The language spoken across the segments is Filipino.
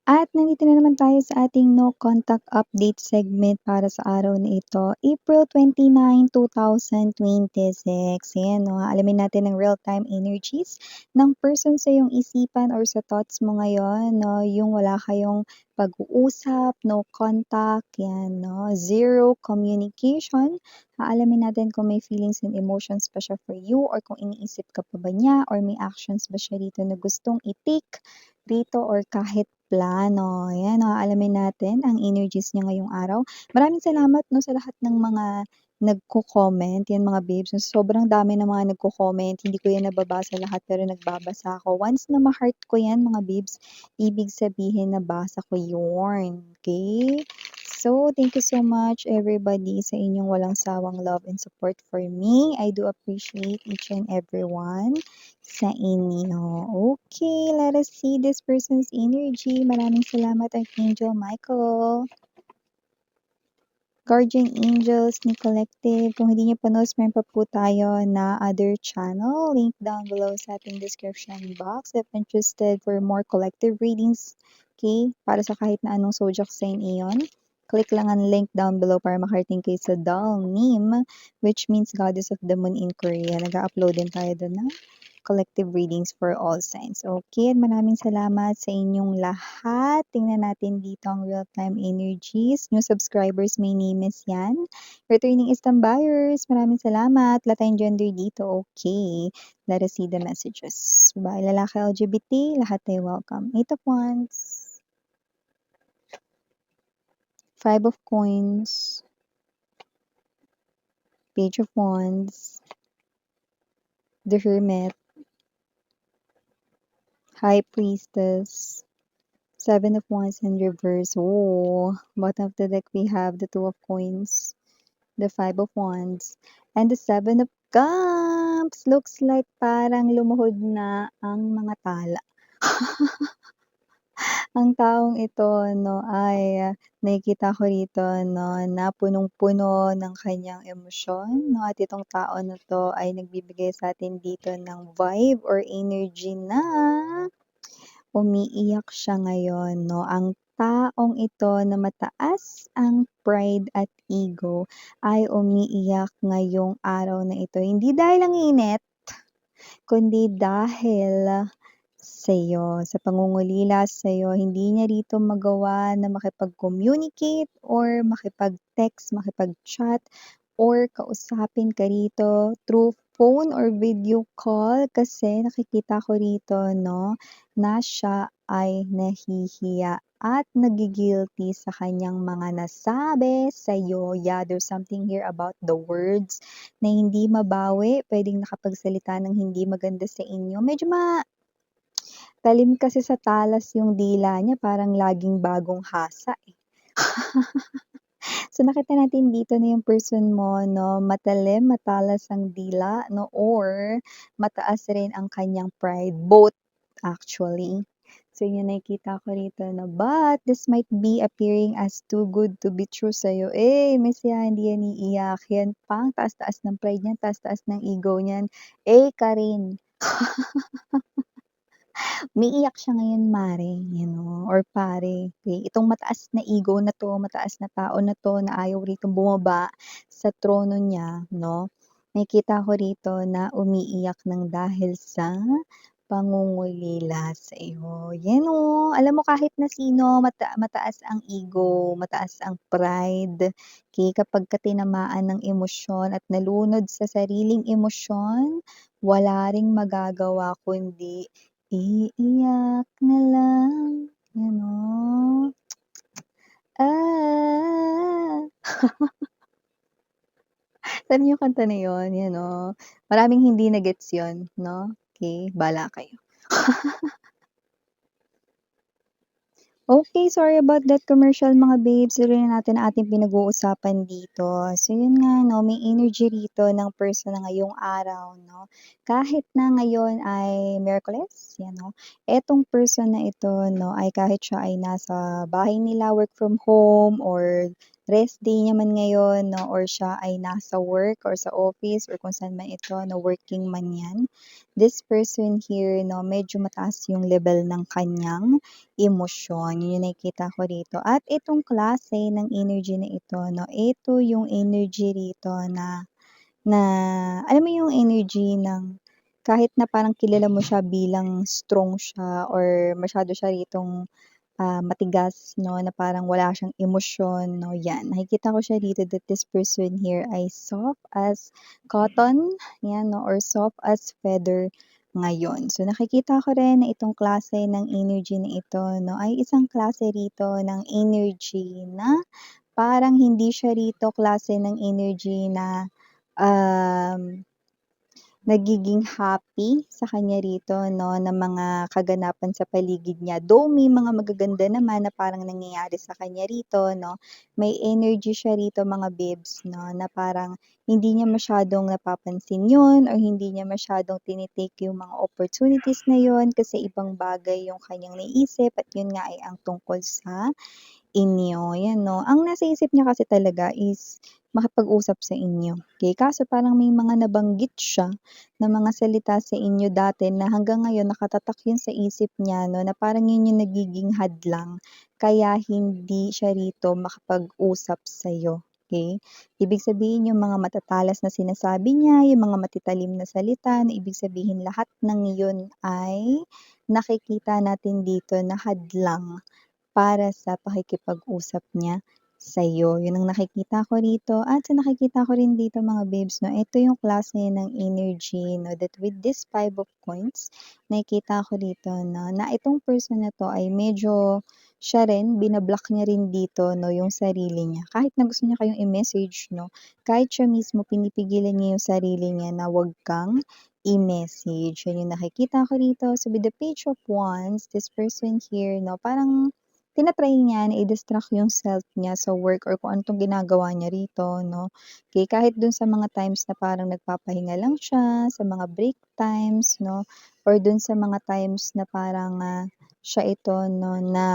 At nandito na naman tayo sa ating no contact update segment para sa araw na ito, April 29, 2026. Ayan 'no, alamin natin ang real-time energies ng person sa iyong isipan or sa thoughts mo ngayon 'no, yung wala kayong pag-uusap, no contact, 'yan 'no, zero communication. Aalamin natin kung may feelings and emotions pa siya for you or kung iniisip ka pa ba niya or may actions ba siya rito na gustong i-take rito or kahit plano. Ayan, aalamin natin ang energies niya ngayong araw. Maraming salamat 'no, sa lahat ng mga nagko-comment, 'yan mga babes. Sobrang dami ng mga nagko-comment, hindi ko 'yan nababasa lahat pero nagbabasa ako. Once na ma-heart ko 'yan mga babes, ibig sabihin nabasa ko 'yun, okey? So, thank you so much everybody sa inyong walang sawang love and support for me. I do appreciate each and everyone sa inyo. Okay, let us see this person's energy. Maraming salamat, Archangel Michael. Guardian Angels ni Collective. Kung hindi niyo pa meron pa po tayo na other channel. Link down below sa ating description box if interested for more collective readings. Okay? Para sa kahit na anong zodiac sign iyon. Click lang ang link down below para makarating kayo sa Dalnim, which means Goddess of the Moon in Korea. Nag-upload din tayo doon ng collective readings for all signs. Okay, at maraming salamat sa inyong lahat. Tingnan natin dito ang real-time energies. New subscribers, may name is yan. Returning Istam buyers, maraming salamat. Wala tayong gender dito. Okay, let us see the messages. Babae, lalaki, LGBT, lahat tayo welcome. 8 of Wands. 5 of Coins. Page of Wands. The Hermit. High Priestess. 7 of Wands in reverse. Oh, bottom of the deck we have the 2 of Coins, the 5 of Wands, and the 7 of Cups. Looks like parang lumuhod na ang mga tala. Ang taong ito 'no ay nakikita ko rito 'no na punong-puno ng kanyang emosyon 'no at itong tao na 'to ay nagbibigay sa atin dito ng vibe or energy na umiiyak siya ngayon 'no. Ang taong ito na mataas ang pride at ego ay umiiyak ngayong araw na ito. Hindi dahil ang init, kundi dahil sa'yo, sa pangungulila sa'yo. Hindi niya rito magawa na makipag-communicate or makipag-text, makipag-chat or kausapin ka rito through phone or video call kasi nakikita ko rito 'no, na siya ay nahihiya at nagi-guilty sa kanyang mga nasabi sa'yo. Yeah, there's something here about the words na hindi mabawi, puwedeng nakapagsalita ng hindi maganda sa inyo. Medyo talim kasi sa talas yung dila niya, parang laging bagong hasa, eh. So, nakita natin dito na yung person mo 'no, matalim, matalas ang dila 'no, or mataas rin ang kanyang pride, both actually. So, yun yung nakikita ko rito na, but this might be appearing as too good to be true sa'yo. Eh, miss yan, hindi yan iiyak. Yan pang taas-taas ng pride niyan, taas-taas ng ego niyan. Eh, ka rin. Umiiyak siya ngayon mare, you know, or pare, okey. Itong mataas na ego na 'to, mataas na tao na 'to na ayaw ritong bumaba sa trono niya 'no, nakikita ko rito na umiiyak ng dahil sa pangungulila sa iyo. 'Yan oh, alam mo kahit na sino mataas ang ego, mataas ang pride, okey, kapagka tinamaan ng emosyon at nalunod sa sariling emosyon, wala ring magagawa kundi iiyak na lang, gano'n. Ah. Alam niyo yung kanta na yun, yan 'no, maraming hindi na gets yun 'no, okey, bahala kayo. Okay, sorry about that commercial mga babes. Tuloy na natin ang ating pinag-uusapan dito. So yun nga 'no, may energy rito ng person na ngayong araw 'no. Kahit na ngayon ay Miyerkules, 'yan 'no, etong person na ito 'no, ay kahit siya ay nasa bahay nila, work from home or rest day niya man ngayon 'no or siya ay nasa work or sa office or kung saan man ito 'no, working man 'yan. This person here 'no, medyo mataas yung level ng kanyang emosyon, yun yung nakikita ko rito. At itong klase ng energy na ito 'no, ito yung energy rito na na alam mo yung energy ng kahit na parang kilala mo siya bilang strong siya or masyado siya ritong matigas 'no, na parang wala siyang emosyon 'no, 'yan. Nakikita ko siya dito that this person here ay soft as cotton, 'yan 'no, or soft as feather ngayon. So, nakikita ko rin na itong klase ng energy na ito 'no, ay isang klase rito ng energy na parang hindi siya rito klase ng energy na, um nagiging happy sa kanya rito 'no, na mga kaganapan sa paligid niya. Though may mga magaganda naman na parang nangyayari sa kanya rito 'no, may energy siya rito mga bibs 'no, na parang hindi niya masyadong napapansin 'yun or hindi niya masyadong yung mga opportunities na 'yun kasi ibang bagay yung kanyang naiisip at 'yun nga ay ang tungkol sa inyo, 'yan 'no. Ang nasa isip niya kasi talaga is makipag-usap sa inyo, okey. Kaso parang may mga nabanggit siya na mga salita sa inyo dati na hanggang ngayon nakatatak 'yun sa isip niya 'no, na parang 'yun yung nagiging hadlang kaya hindi siya rito makapag-usap sa'yo, okey. Ibig sabihin yung mga matatalas na sinasabi niya, yung mga matitalim na salita na ibig sabihin lahat ng iyon ay nakikita natin dito na hadlang para sa pakikipag-usap niya sa'yo. 'Yun ang nakikita ko rito at sa nakikita ko rin dito mga babes 'no, ito yung klase ng energy 'no, that with this 5 of coins, nakikita ko dito 'no, na itong person na 'to ay medyo siya rin bina-block niya rin dito 'no, yung sarili niya. Kahit na gusto niya kayong i-message 'no, kahit siya mismo pinipigilan niya yung sarili niya na wag kang i-message. 'Yun yung nakikita ko rito. So with the page of wands, this person here 'no, parang niya na i-distract yung self niya sa work or kung ano 'tong ginagawa niya rito 'no. Okey, kahit dun sa mga times na parang nagpapahinga lang siya, sa mga break times 'no, or dun sa mga times na parang, siya ito 'no na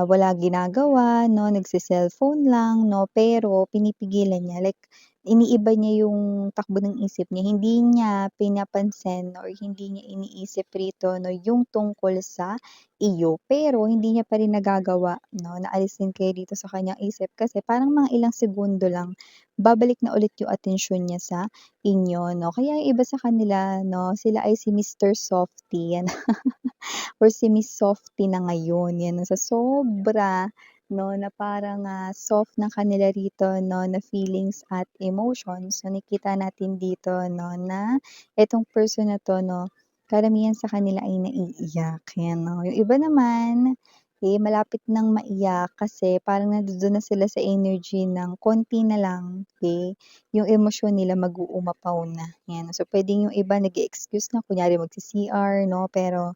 wala ginagawa 'no, nagse-cellphone lang 'no, pero pinipigilan niya like iniiba niya yung takbo ng isip niya, hindi niya pinapansin or hindi niya iniisip rito 'no, yung tungkol sa iyo. Pero hindi niya pa rin nagagawa 'no, na alisin kayo dito sa kanyang isip kasi parang mga ilang segundo lang babalik na ulit yung atensyon niya sa inyo 'no. Kaya yung iba sa kanila 'no, sila ay si Mr. Softy, yan or si Miss Softy na ngayon, 'yan 'no, sa sobra 'no, na parang, soft ng kanila rito 'no, na feelings at emotions. So, nakikita natin dito 'no, na itong person na 'to 'no, karamihan sa kanila ay naiiyak, 'yan 'no. Yung iba naman, eh, malapit ng maiyak kasi parang nandodo'n na sila sa energy ng konti na lang, eh, yung emosyon nila mag-uumapaw na, 'yan. So, puwedeng yung iba nag-e-excuse na kunyari magsi-CR 'no, pero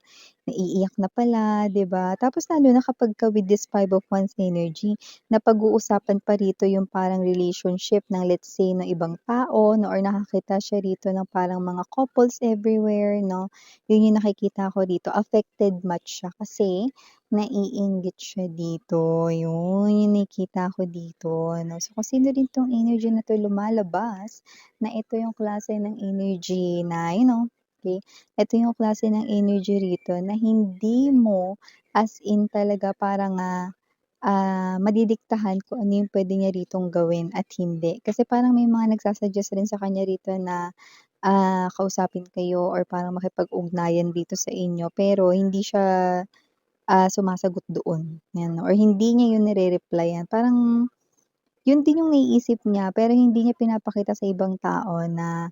naiiyak na pala, 'di ba? Tapos lalo na kapagka with this 5 of Wands energy, napag-uusapan pa rito yung parang relationship ng let's say ng ibang tao 'no, or nakakita siya rito ng parang mga couples everywhere 'no. Yun yung nakikita ko dito, affected match siya kasi naiinggit siya dito, yun yung nakikita ko dito 'no. So, kung sino rin 'tong energy na 'to lumalabas, na ito yung klase ng energy na okey, ito yung klase ng energy rito na hindi mo as in talaga parang, madidiktahan kung ano yung puwede niya ritong gawin at hindi. Kasi parang may mga nagsa-suggest rin sa kanya rito na, kausapin kayo or parang makipag-ugnayan dito sa inyo pero hindi siya, sumasagot doon, 'yan or hindi niya yun nire-replyan. Parang yun din yung naiisip niya pero hindi niya pinapakita sa ibang tao na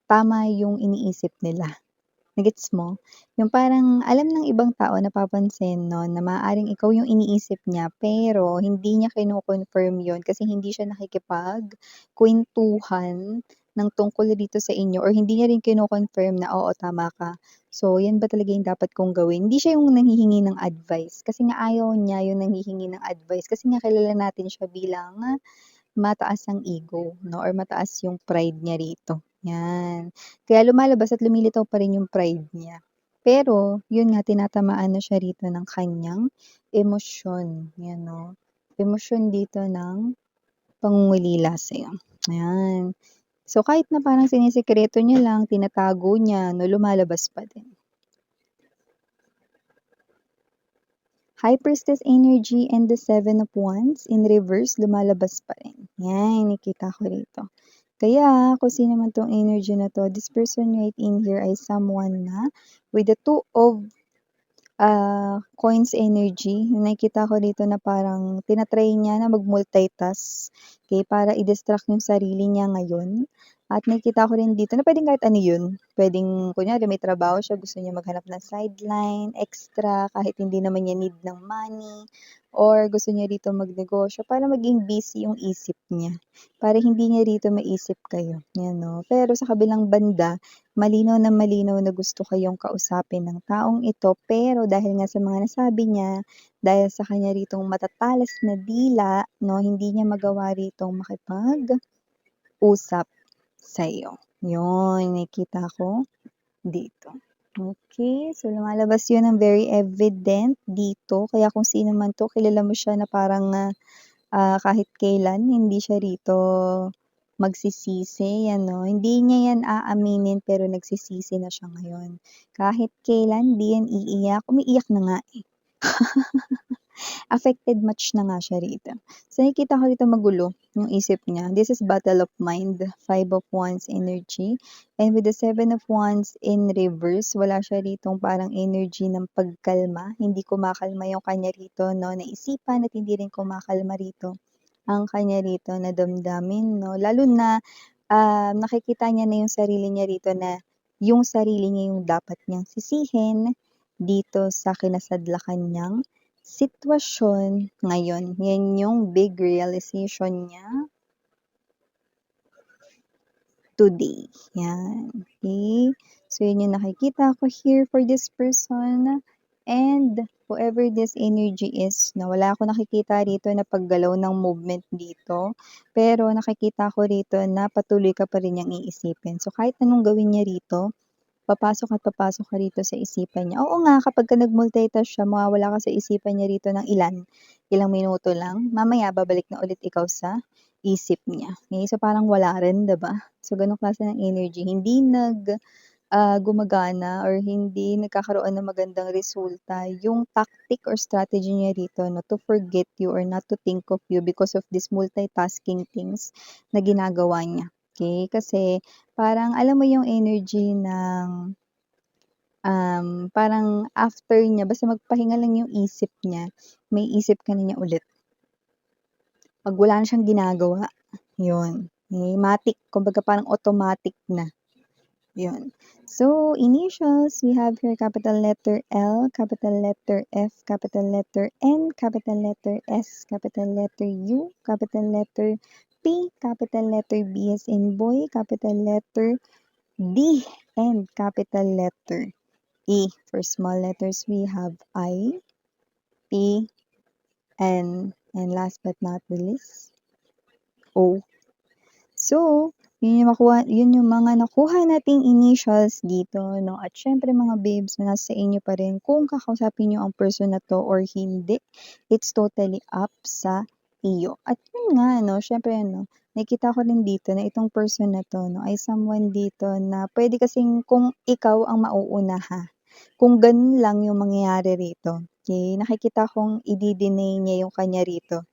tama yung iniisip nila. Na-gets mo? Yung parang alam ng ibang tao, napapansin 'no, na maaaring ikaw yung iniisip niya pero hindi niya kino-confirm yun kasi hindi siya nakikipagkuwentuhan ng tungkol dito sa inyo or hindi niya rin kino-confirm na, "Oo, tama ka. So, yan ba talaga yung dapat kong gawin?" Hindi siya yung nanghihingi ng advice kasi nga ayaw niya yung nanghihingi ng advice kasi nga kilala natin siya bilang mataas ang ego 'no or mataas yung pride niya rito, 'yan. Kaya lumalabas at lumilitaw pa rin yung pride niya. Pero yun nga tinatamaan na siya rito ng kanyang emosyon, 'yan 'no. emosyon dito ng pangungulila sa'yo. Ayan. So, kahit na parang sinisikreto niya lang, tinatago niya, no, lumalabas pa din. High Priestess energy and the Seven of Wands in reverse, lumalabas pa rin. Yan, nakita ko rito. Kaya, kung sino man tong energy na to, this person right in here ay someone na with the Two of coins energy. Nakikita ko dito na parang tinatry niya na mag-multitask, okay, para i-distract yung sarili niya ngayon. At nakikita ko rin dito na pwedeng kahit ano yun. Pwedeng, kunyari may trabaho siya, gusto niya maghanap ng sideline, extra, kahit hindi naman niya need ng money, or gusto niya rito magnegosyo para maging busy yung isip niya. Para hindi niya rito maisip kayo. Yan, no? Pero sa kabilang banda, malinaw na gusto kayong kausapin ng taong ito, pero dahil nga sa mga nasabi niya, dahil sa kanya ritong matatalas na dila, no, hindi niya magawa ritong makipag-usap sa'yo. Yun, nakita ko dito. Okay, so lumalabas yun ng very evident dito. Kaya kung sino man to, kilala mo siya na parang kahit kailan hindi siya rito magsisisi, ano, hindi niya yan aaminin pero nagsisisi na siya ngayon. Kahit kailan di yan iiyak, umiiyak na nga eh. Affected much na nga siya rito. So nakikita ko rito magulo yung isip niya. This is battle of mind, 5 of Wands energy. And with the 7 of Wands in reverse, wala siya ritong parang energy ng pagkalma. Hindi kumakalma yung kanya rito, no, naisipan at hindi rin kumakalma rito ang kanya rito na damdamin, no? Lalo na nakikita niya na yung sarili niya rito na yung sarili niya yung dapat niyang sisihin dito sa kinasadlakan niyang sitwasyon ngayon. Yan yung big realization niya today. Yan. Okay? So, yun yung nakikita ko here for this person. And whoever this energy is, na wala ako nakikita rito na paggalaw ng movement dito. Pero nakikita ko rito na patuloy ka pa rin niyang iisipin. So, kahit anong gawin niya rito, papasok ka rito sa isipan niya. Oo nga, kapag ka nag-multitask siya, mawawala ka sa isipan niya rito ng ilang minuto lang. Mamaya, babalik na ulit ikaw sa isip niya. Okay? So, parang wala rin, 'di ba? So, ganong klase ng energy. Hindi gumagana or hindi nagkakaroon ng magandang resulta yung tactic or strategy niya rito, no, to forget you or not to think of you because of this multitasking things na ginagawa niya. Okay? Kasi parang alam mo yung energy ng parang after niya, basta magpahinga lang yung isip niya, may isip ka na niya ulit. 'Pag wala na siyang ginagawa, yun, matic, kumbaga parang automatic na. Yun. So, initials, we have here capital letter L, capital letter F, capital letter N, capital letter S, capital letter U, capital letter P, capital letter B as in boy, capital letter D, and capital letter E. For small letters, we have I, P, N, and last but not the least, O. So, yun yung mga nakuha nating initials dito, no? At syempre mga babes, nasa inyo pa rin kung kakausapin niyo ang person na to or hindi. It's totally up sa iyo. At yun nga, no? Syempre, no? Nakita ko rin dito na itong person na to, no, ay someone dito na pwede kasing kung ikaw ang mauuna ha. Kung ganun lang yung mangyayari rito, okay? Nakikita kong i-deny niya yung kanya rito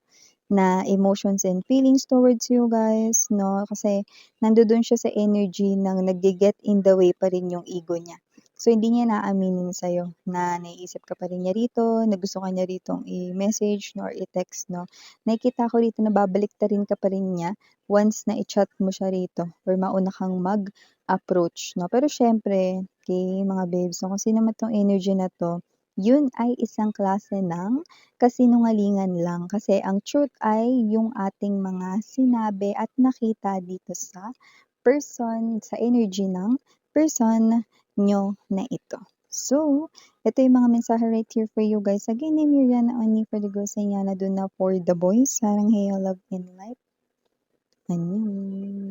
na emotions and feelings towards you guys, no? Kasi nandoon siya sa energy ng nagge-get in the way pa rin yung ego niya. So, hindi niya naaminin sa'yo na naiisip ka pa rin niya rito, na gusto ka niya ritong i-message no, or i-text, no? Nakikita ko rito na babalik ta rin ka pa rin niya once na i-chat mo siya rito or mauna kang mag-approach, no? Pero syempre, okay, mga babes, no, kung sino man tong energy na to, yun ay isang klase ng kasinungalingan lang. Kasi ang truth ay yung ating mga sinabi at nakita dito sa person, sa energy ng person nyo na ito. So, ito yung mga mensahe right here for you guys. Again, I'm Miriana only for the girls and Yana, do na for the boys. Sarang hey, love and light. Annyeong.